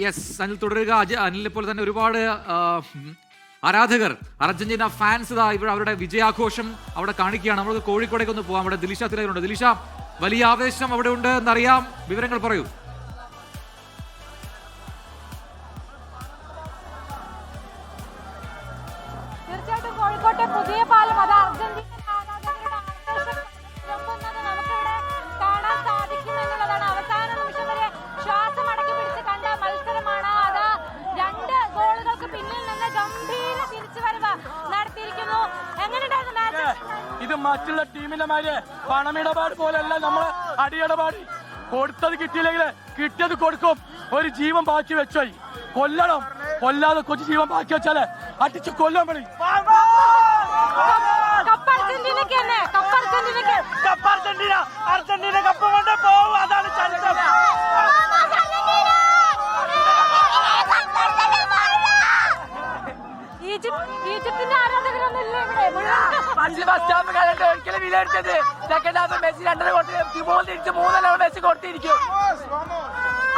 Yes, Anil തുടരുക. അനിലിനെ പോലെ തന്നെ ഒരുപാട് ആരാധകർ, അർജന്റീന ഫാൻസ് ഇവിടെ അവരുടെ വിജയാഘോഷം അവിടെ കാണിക്കുകയാണ്. നമുക്ക് കോഴിക്കോടേക്ക് ഒന്ന് പോകാം. അവിടെ ദിലിഷ തിലകനുണ്ട്. ദിലിഷ, വലിയ ആവേശം അവിടെ ഉണ്ട് എന്നറിയാം, വിവരങ്ങൾ പറയൂ. തീർച്ചയായിട്ടും കോഴിക്കോട്ടെ പുതിയ പാലം അത് അർജന്റീന നമുക്കിവിടെ കാണാൻ സാധിക്കും എന്നുള്ളതാണ്. അവസാന നിമിഷം വരെ ശ്വാസം അടക്കി പിടിച്ച് കണ്ട മത്സരമാണ്. അത് 2 ഗോളുകൾക്ക് പിന്നിൽ നിന്ന് ഗംഭീര തിരിച്ചുവരവ് നടത്തിയിരിക്കുന്നു. എങ്ങനെയുണ്ടായിരുന്നു മാച്ച്? ഇത് മറ്റുള്ള ടീമിന്റെ മാതിരി പണമിടപാട് പോലെയല്ല. നമ്മൾ അടിയിടപാട് കൊടുത്തത് കിട്ടിയില്ലെങ്കിൽ കിട്ടിയത് കൊടുക്കും. ഒരു ജീവൻ ബാക്കി വെച്ചായി കൊല്ലണം. കൊല്ലാതെ കൊച്ചു ജീവൻ ബാക്കി വെച്ചാല് അടിച്ച് കൊല്ലാൻ പണി. അർജന്റീന കപ്പ് കൊണ്ട് പോകും. അതാണ് ചരിത്രം. ഈജിപ്തിന്റെ ആരാധകരൊന്നും ഇല്ല ഇവിടെ. ഒരിക്കലും വിലയിരുത്തത് സെക്കൻഡ് ഹാഫ് മെസ്സി 2 മെസ്സി കൊടുത്തിരിക്കും.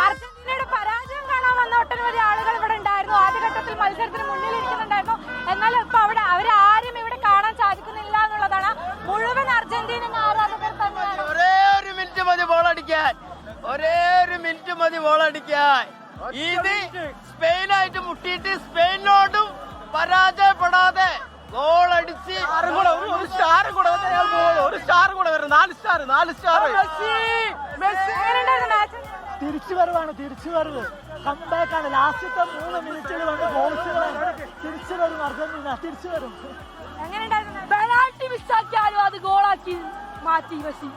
അർജന്റീനയുടെ പരാജയം കാണാൻ വന്ന ഒട്ടനവധി ആളുകൾ ഇവിടെ ഉണ്ടായിരുന്നു. ആദ്യഘട്ടത്തിൽ മത്സരത്തിന് മുന്നിൽ ഇരിക്കുന്നുണ്ടായിരുന്നു. എന്നാൽ ഇപ്പൊ അവിടെ അവരാരും ഇവിടെ കാണാൻ സാധിക്കുന്നില്ല എന്നുള്ളതാണ്. മുഴുവൻ അർജന്റീന ആരാധകർ തന്നെയാണ്. ഒരേ ഒരു മിനിറ്റ് മതി ബോൾ അടിക്കാൻ. ഇത് സ്പെയിനായിട്ട് മുട്ടിയിട്ട് സ്പെയിനോടും പരാജയപ്പെടാതെ ഗോൾ അടിച്ച് ഒരു സ്റ്റാർ കൂടെ വരും. 4 സ്റ്റാർ. തിരിച്ചുവരവ് കംബാക്കാണ്. ലാസ്റ്റത്തെ 3 മിനിറ്റിൽ വന്ന ഗോൾസുകളാണ്. തിരിച്ചു വരും അർജന്റീന, തിരിച്ചു വരും. പെനാൽറ്റി മിസ്സാക്കിയാലും അത് ഗോളാക്കി മാറ്റി മെസ്സി.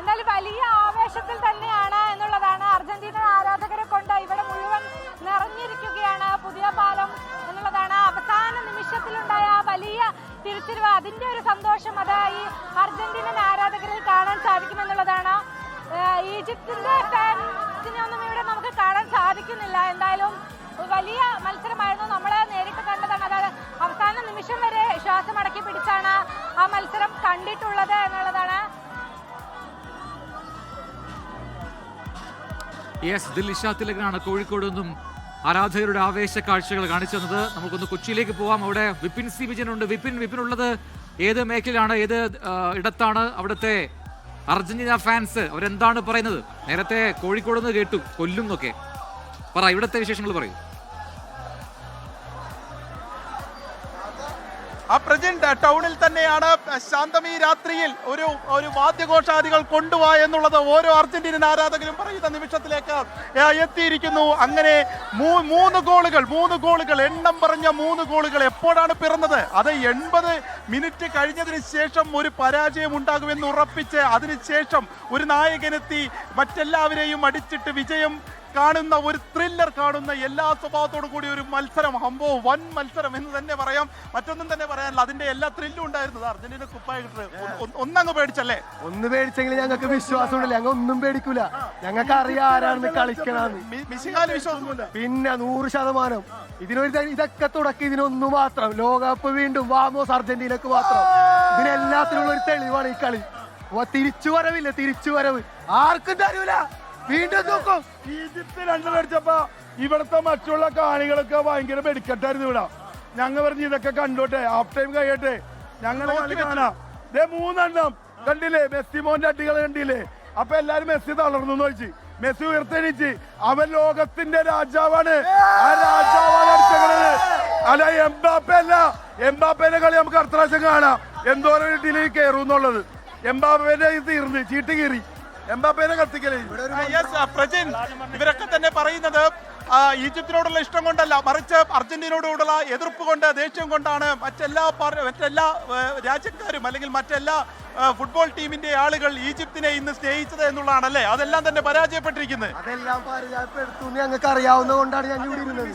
എന്നാലും വലിയ ആവേശത്തിൽ തന്നെയാണ് എന്നുള്ളതാണ്. അർജന്റീന ആരാധകരെ കൊണ്ട് ഇവിടെ മുഴുവൻ നിറഞ്ഞിരിക്കുകയാണ് പുതിയ പാലം എന്നുള്ളതാണ്. അവസാന നിമിഷത്തിലുണ്ടായ വലിയ തിരിച്ചുവരവ്, അതിന്റെ ഒരു സന്തോഷം അത് ഈ അർജന്റീനൻ ആരാധകരിൽ കാണാൻ സാധിക്കുമെന്നുള്ളതാണ്. ഈജിപ്തിന്റെ ഫാൻസിനൊന്നും ഇവിടെ നമുക്ക് കാണാൻ സാധിക്കുന്നില്ല. എന്തായാലും വലിയ മത്സരമായിരുന്നു. നമ്മൾ നേരിട്ട് കണ്ടതാണ്. അതായത് അവസാന നിമിഷം വരെ ശ്വാസം അടക്കി പിടിച്ചാണ് ആ മത്സരം കണ്ടിട്ടുള്ളത് എന്നുള്ളതാണ്. യെസ്, ദിലിഷ തിലകനാണ് കോഴിക്കോട് നിന്നും ആരാധകരുടെ ആവേശ കാഴ്ചകൾ കാണിച്ചു തന്നത്. നമുക്കൊന്ന് കൊച്ചിയിലേക്ക് പോവാം. അവിടെ വിപിൻ സി വിജയനുണ്ട്. വിപിൻ ഉള്ളത് ഏത് മേഖലയിലാണ്, ഏത് ഇടത്താണ്? അവിടുത്തെ അർജന്റീന ഫാൻസ് അവരെന്താണ് പറയുന്നത്? നേരത്തെ കോഴിക്കോട് നിന്ന് കേട്ടു കൊല്ലും എന്നൊക്കെ. പറ, ഇവിടുത്തെ വിശേഷങ്ങൾ പറയൂ. പ്രജന്റ് ടൗണിൽ തന്നെയാണ് ശാന്തമി രാത്രിയിൽ ഒരു വാദ്യഘോഷാദികൾ കൊണ്ടുപോവാ എന്നുള്ളത് ഓരോ അർജന്റീനൻ ആരാധകരും പറയുന്ന നിമിഷത്തിലേക്ക് എത്തിയിരിക്കുന്നു. അങ്ങനെ 3 ഗോളുകൾ എണ്ണം പറഞ്ഞ 3 ഗോളുകൾ എപ്പോഴാണ് പിറന്നത്? അത് 80 മിനിറ്റ് കഴിഞ്ഞതിന് ശേഷം ഒരു പരാജയം ഉണ്ടാകുമെന്ന് ഉറപ്പിച്ച് അതിനുശേഷം ഒരു നായകനെത്തി മറ്റെല്ലാവരെയും അടിച്ചിട്ട് വിജയം കാണുന്ന ഒരു ത്രില്ലർ കാണുന്ന എല്ലാ സ്വഭാവത്തോടു കൂടി ഒരു മത്സരം, വൻ മത്സരം എന്ന് തന്നെ പറയാം. മറ്റൊന്നും തന്നെ പറയാനില്ല. അതിന്റെ എല്ലാ ത്രില്ലും ഉണ്ടായിരുന്നത്. അർജന്റീന കുപ്പായ ഒന്നങ്ങ് പേടിച്ചല്ലേ? ഒന്ന് പേടിച്ചെങ്കിൽ ഞങ്ങൾക്ക് വിശ്വാസമുണ്ടല്ലേ? ഞങ്ങൾ ഒന്നും പേടിക്കൂല. ഞങ്ങൾക്ക് അറിയാം ആരാണെന്ന് കളിക്കണമെന്ന്. മിശിഹാല് വിശ്വാസമില്ല. പിന്നെ 100%. ഇതൊക്കെ തുടക്കി ഇതിനൊന്നു മാത്രം. ലോകകപ്പ് വീണ്ടും വാമോസ് അർജന്റീനക്ക് മാത്രം. ഇതിനെല്ലാത്തിനുള്ള ഒരു തെളിവാണ് ഈ കളി. തിരിച്ചുവരവ് ആർക്കും തരൂല. വീണ്ടും നോക്കും. ഈജിപ്ത് 2 അടിച്ചപ്പോ ഇവിടുത്തെ മറ്റുള്ള കാണികളൊക്കെ ഭയങ്കര വെടിക്കെട്ടായിരുന്നു ഇവിടെ. ഞങ്ങൾ പറഞ്ഞ് ഇതൊക്കെ കണ്ടോട്ടെ, ഹാഫ് ടൈം കഴിയട്ടെ, ഞങ്ങൾ കളി കാണാം. 3 കണ്ടില്ലേ? മെസ്സി മോന്റെ അടികൾ കണ്ടില്ലേ? അപ്പൊ എല്ലാരും മെസ്സി തളർന്നു ചോദിച്ചു. മെസ്സി ഉയർത്തെണിച്ച് അവൻ ലോകത്തിന്റെ രാജാവാണ്. ആ രാജാവാണ് അടിച്ചത്. അല്ല എംബാപ്പേന്റെ കളി നമുക്ക് അടുത്ത പ്രാവശ്യം കാണാം. എന്തോരം ഇതിൽ കയറും എന്നുള്ളത്. എംബാപ്പേന്റെ തീർന്ന് ചീട്ട് കീറി. എംബാപ്പേനെ കത്തിക്കലേ. ഇവരൊക്കെ തന്നെ പറയുന്നത് ഈജിപ്തിനോടുള്ള ഇഷ്ടം കൊണ്ടല്ല, മറിച്ച് അർജന്റീനയോടുള്ള എതിർപ്പ് കൊണ്ട്, ദേഷ്യം കൊണ്ടാണ് മറ്റെല്ലാ രാജ്യക്കാരും അല്ലെങ്കിൽ മറ്റെല്ലാ ഫുട്ബോൾ ടീമിന്റെ ആളുകൾ ഈജിപ്തിനെ ഇന്ന് സ്നേഹിച്ചത് എന്നുള്ളതാണല്ലേ? അതെല്ലാം തന്നെ പരാജയപ്പെട്ടിരിക്കുന്നത്. അതെല്ലാം പരാജയപ്പെടുത്തു ഞങ്ങൾക്ക് അറിയാവുന്നത് കൊണ്ടാണ് ഞങ്ങൾ ഇവിടെ ഇരുന്നത്.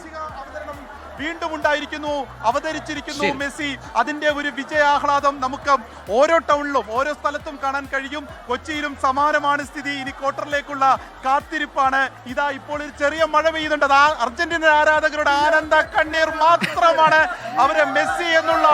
വീണ്ടും ഉണ്ടായിരിക്കുന്നു, അവതരിച്ചിരിക്കുന്നു മെസ്സി. അതിന്റെ ഒരു വിജയാഹ്ലാദം നമുക്ക് ഓരോ ടൗണിലും ഓരോ സ്ഥലത്തും കാണാൻ കഴിയും. കൊച്ചിയിലും സമാനമാണ് സ്ഥിതി. ഇനി ക്വാർട്ടറിലേക്കുള്ള കാത്തിരിപ്പാണ്. ഇതാ ഇപ്പോൾ ഒരു ചെറിയ മഴ പെയ്യുന്നുണ്ട്. അത് അർജന്റീന ആരാധകരുടെ ആനന്ദ കണ്ണീർ മാത്രമാണ് അവരെ മെസ്സി എന്നുള്ള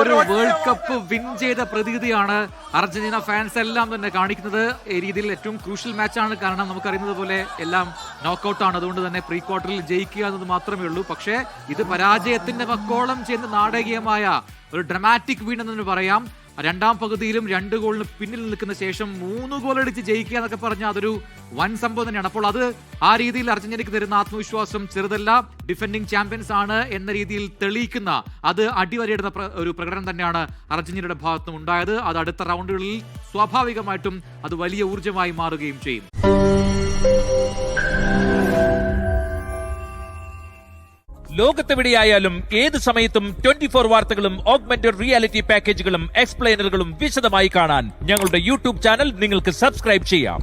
ഒരു വേൾഡ് കപ്പ് വിൻ ചെയ്ത പ്രതീതിയാണ് അർജന്റീന ഫാൻസ് എല്ലാം തന്നെ കാണിക്കുന്നത്. ഈ രീതിയിൽ ഏറ്റവും ക്രൂഷ്യൽ മാച്ചാണ്. കാരണം നമുക്കറിയുന്നത് പോലെ എല്ലാം നോക്കൌട്ട് ആണ്. അതുകൊണ്ട് തന്നെ പ്രീ ക്വാർട്ടറിൽ ജയിക്കുക എന്നത് മാത്രമേ ഉള്ളൂ. പക്ഷേ ഇത് പരാജയത്തിന്റെ വക്കോളം ചെയ്യുന്ന നാടകീയമായ ഒരു ഡ്രമാറ്റിക് വിൻ എന്ന് പറയാം. രണ്ടാം പകുതിയിലും 2 ഗോളിന് പിന്നിൽ നിൽക്കുന്ന ശേഷം 3 ഗോൾ അടിച്ച് ജയിക്കുക എന്നൊക്കെ പറഞ്ഞാൽ അതൊരു വൻ സംഭവം തന്നെയാണ്. അപ്പോൾ അത് ആ രീതിയിൽ അർജന്റീനയ്ക്ക് തരുന്ന ആത്മവിശ്വാസം ചെറുതല്ല. ഡിഫെൻഡിംഗ് ചാമ്പ്യൻസ് ആണ് എന്ന രീതിയിൽ തെളിയിക്കുന്ന, അത് അടിവരയിടുന്ന ഒരു പ്രകടനം തന്നെയാണ് അർജന്റീനയുടെ ഭാഗത്തും ഉണ്ടായത്. അത് അടുത്ത റൗണ്ടുകളിൽ സ്വാഭാവികമായിട്ടും അത് വലിയ ഊർജ്ജമായി മാറുകയും ചെയ്യും. ലോകത്തെവിടെയായാലും ഏത് സമയത്തും 24 വാർത്തകളും ഓഗ്മെന്റഡ് റിയാലിറ്റി പാക്കേജുകളും എക്സ്പ്ലെയിനറുകളും വിശദമായി കാണാൻ ഞങ്ങളുടെ യൂട്യൂബ് ചാനൽ നിങ്ങൾക്ക് സബ്സ്ക്രൈബ് ചെയ്യാം.